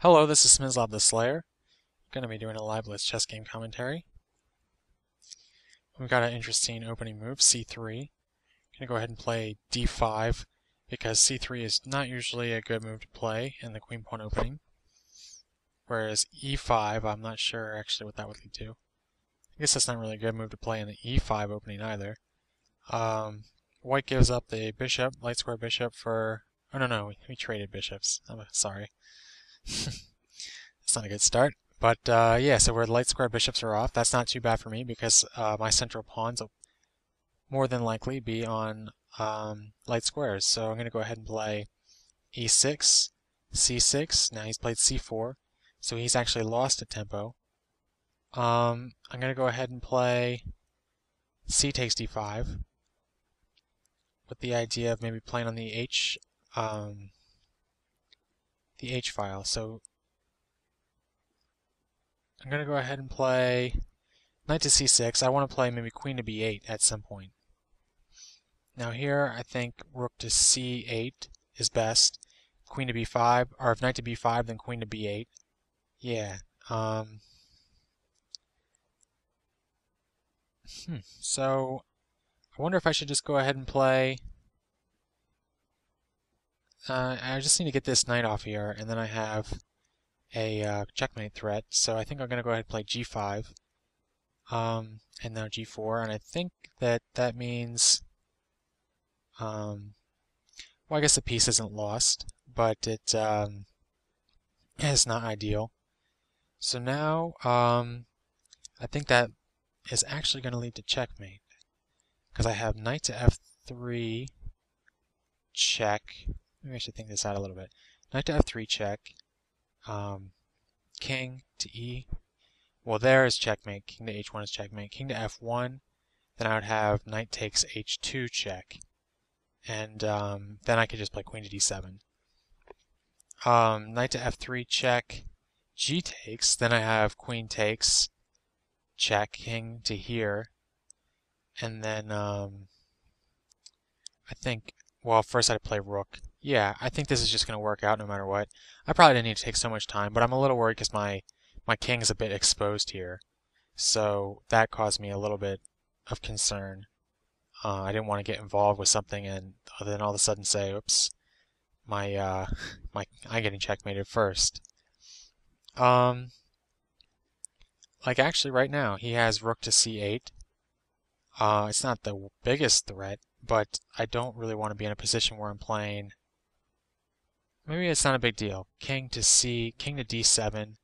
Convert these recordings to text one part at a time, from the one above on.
Hello, this is Smizlob the Slayer. Going to be doing a live Blitz chess game commentary. We've got an interesting opening move, c3. Going to go ahead and play d5 because c3 is not usually a good move to play in the queen pawn opening. Whereas e5, I'm not sure actually what that would lead to. I guess that's not really a good move to play in the e5 opening either. White gives up the bishop, light square bishop for... Oh no, we traded bishops. I'm sorry. That's not a good start. But yeah, so where the light square bishops are off, that's not too bad for me because my central pawns will more than likely be on light squares. So I'm going to go ahead and play e6, c6. Now he's played c4, so he's actually lost a tempo. I'm going to go ahead and play c takes d5 with the idea of maybe playing on the h file. So I'm going to go ahead and play knight to c6. I want to play maybe queen to b8 at some point. Now here, I think rook to c8 is best. Queen to b5, or if knight to b5, then queen to b8. Yeah. So I wonder if I should just go ahead and play... I just need to get this knight off here, and then I have a checkmate threat. So I think I'm going to go ahead and play g5. And now g4, and I think that means... well, I guess the piece isn't lost, but it is not ideal. So now, I think that is actually going to lead to checkmate, because I have knight to f3 check. Maybe I should think this out a little bit. Knight to f3 check, king to e. Well, there is checkmate. King to h1 is checkmate. King to f1, then I would have knight takes h2 check. And then I could just play queen to d7. Knight to f3 check, g takes, then I have queen takes, check, king to here, and then I think, well, first I'd play rook. Yeah, I think this is just going to work out no matter what. I probably didn't need to take so much time, but I'm a little worried because my king is a bit exposed here. So that caused me a little bit of concern. I didn't want to get involved with something and then all of a sudden say, oops, I'm getting checkmated first. Like actually right now, he has rook to c8. It's not the biggest threat, but I don't really want to be in a position where I'm playing... Maybe it's not a big deal. King to d7,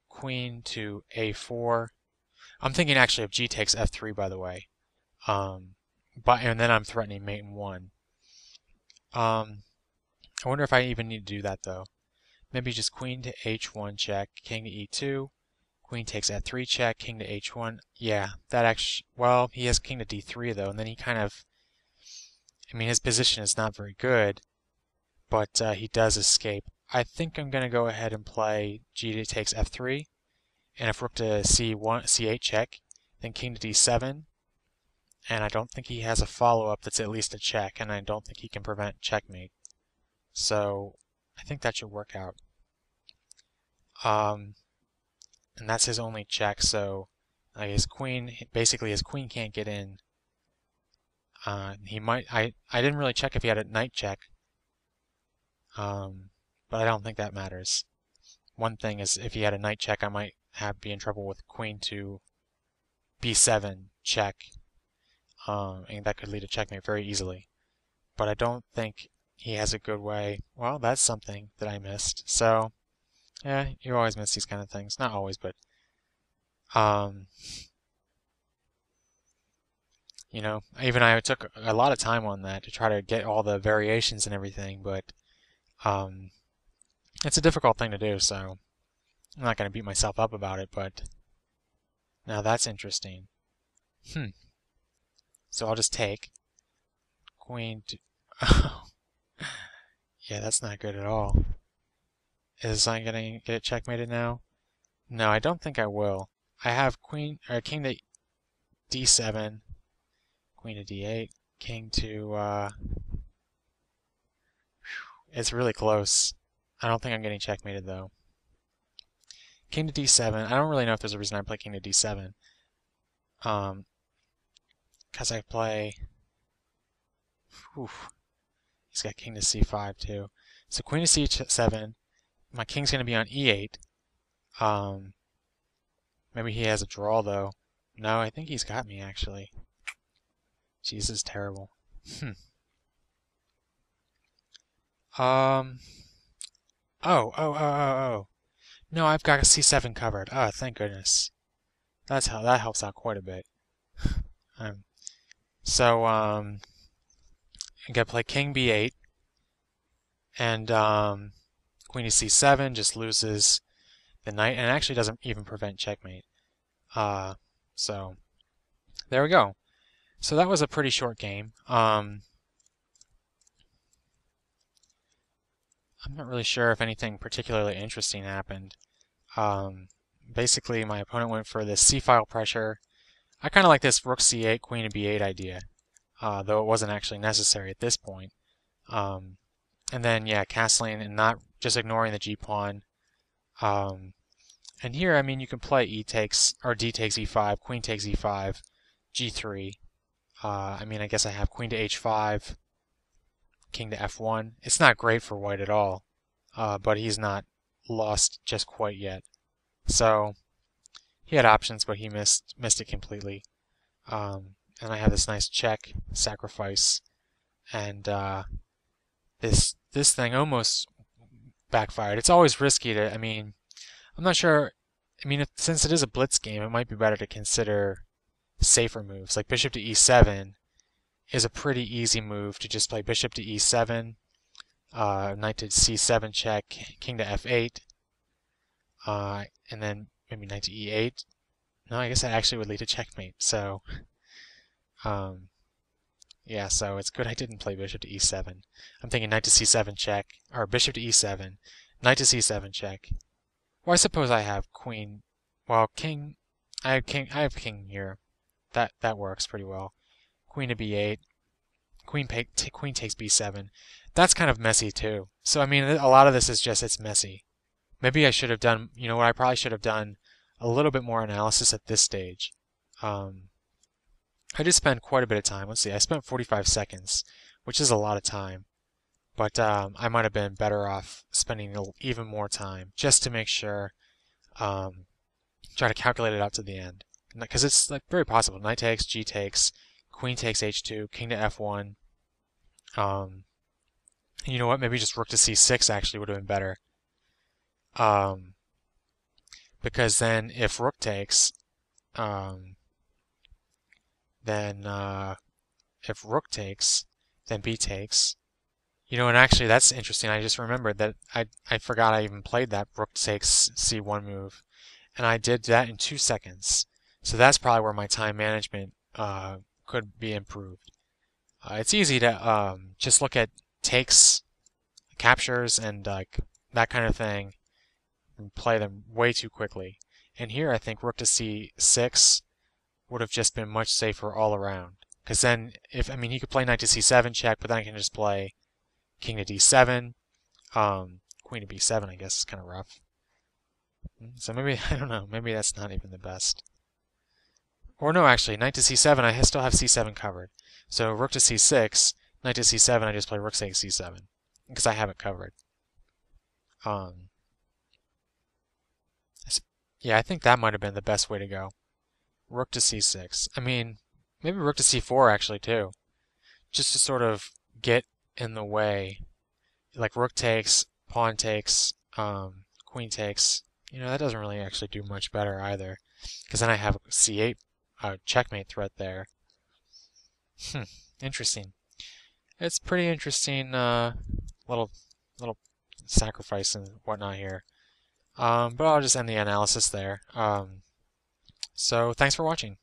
queen to a4. I'm thinking actually of g takes f3, by the way. And then I'm threatening mate in 1. I wonder if I even need to do that though. Maybe just queen to h1 check, king to e2, queen takes f3 check, king to h1. Yeah, that actually, well, he has king to d3 though, and then he kind of, I mean, his position is not very good, but he does escape. I think I'm going to go ahead and play g takes f3, and if rook to c8 check, then king to d7, and I don't think he has a follow-up that's at least a check, and I don't think he can prevent checkmate. So I think that should work out. And that's his only check, so his queen, basically his queen can't get in. He might, I didn't really check if he had a knight check, but I don't think that matters. One thing is if he had a knight check, I might be in trouble with queen to b7 check. And that could lead to checkmate very easily. But I don't think he has a good way. Well, that's something that I missed. So, yeah, you always miss these kind of things. Not always, but, you know, even I took a lot of time on that to try to get all the variations and everything, but, it's a difficult thing to do, so I'm not going to beat myself up about it, but now that's interesting. So I'll just take queen to... Yeah, that's not good at all. Is I going to get checkmated now? No, I don't think I will. I have king to d7, queen to d8, king to... It's really close. I don't think I'm getting checkmated though. King to d7. I don't really know if there's a reason I play king to d7. Because I play... Whew, he's got king to c5 too. So queen to c7. My king's going to be on e8. Maybe he has a draw though. No, I think he's got me actually. Jeez, this is terrible. Oh. No, I've got a c7 covered. Oh, thank goodness. That helps out quite a bit. So I'm gonna play king b8, and queen to c7 just loses the knight, and actually doesn't even prevent checkmate. So there we go. So that was a pretty short game. I'm not really sure if anything particularly interesting happened. Basically, my opponent went for this c-file pressure. I kind of like this rook c8, queen to b8 idea, though it wasn't actually necessary at this point. And then, yeah, castling and not just ignoring the g-pawn. And here, I mean, you can play e takes, or d takes e5, queen takes e5, g3. I mean, I guess I have queen to h5, king to f1. It's not great for white at all, but he's not lost just quite yet. So he had options, but he missed it completely. And I have this nice check, sacrifice, and this thing almost backfired. It's always risky to, I mean, I'm not sure, I mean, since it is a blitz game, it might be better to consider safer moves. Like bishop to e7 is a pretty easy move to just play bishop to e7, knight to c7 check, king to f8, and then maybe knight to e8. No, I guess that actually would lead to checkmate. So, yeah, so it's good I didn't play bishop to e7. I'm thinking knight to c7 check, or bishop to e7, knight to c7 check. Well, I suppose I have queen. Well, king. I have king here. That works pretty well. Queen to b8. Queen takes b7. That's kind of messy too. So I mean, a lot of this is just it's messy. Maybe I should have done. You know what? I probably should have done a little bit more analysis at this stage. I did spend quite a bit of time. Let's see. I spent 45 seconds, which is a lot of time. But I might have been better off spending even more time just to make sure, try to calculate it out to the end. Because it's like very possible. Knight takes, g takes, queen takes h2, king to f1. You know what? Maybe just rook to c6 actually would have been better. Because then if rook takes, then if rook takes, then b takes. You know, and actually that's interesting. I just remembered that I forgot I even played that rook takes c1 move. And I did that in 2 seconds. So that's probably where my time management could be improved. It's easy to just look at takes, captures, and like that kind of thing, and play them way too quickly. And here I think rook to c6 would have just been much safer all around. Because then, I mean, he could play knight to c7 check, but then I can just play king to d7, queen to b7, I guess is kind of rough. So maybe, I don't know, maybe that's not even the best. Or no, actually, knight to c7, I still have c7 covered. So rook to c6, knight to c7, I just play rook takes c7, because I have it covered. Yeah, I think that might have been the best way to go. Rook to c6. I mean, maybe rook to c4 actually too. Just to sort of get in the way. Like rook takes, pawn takes, queen takes. You know, that doesn't really actually do much better either. Because then I have c8 checkmate threat there. Interesting. It's pretty interesting little sacrifice and whatnot here. But I'll just end the analysis there. So thanks for watching.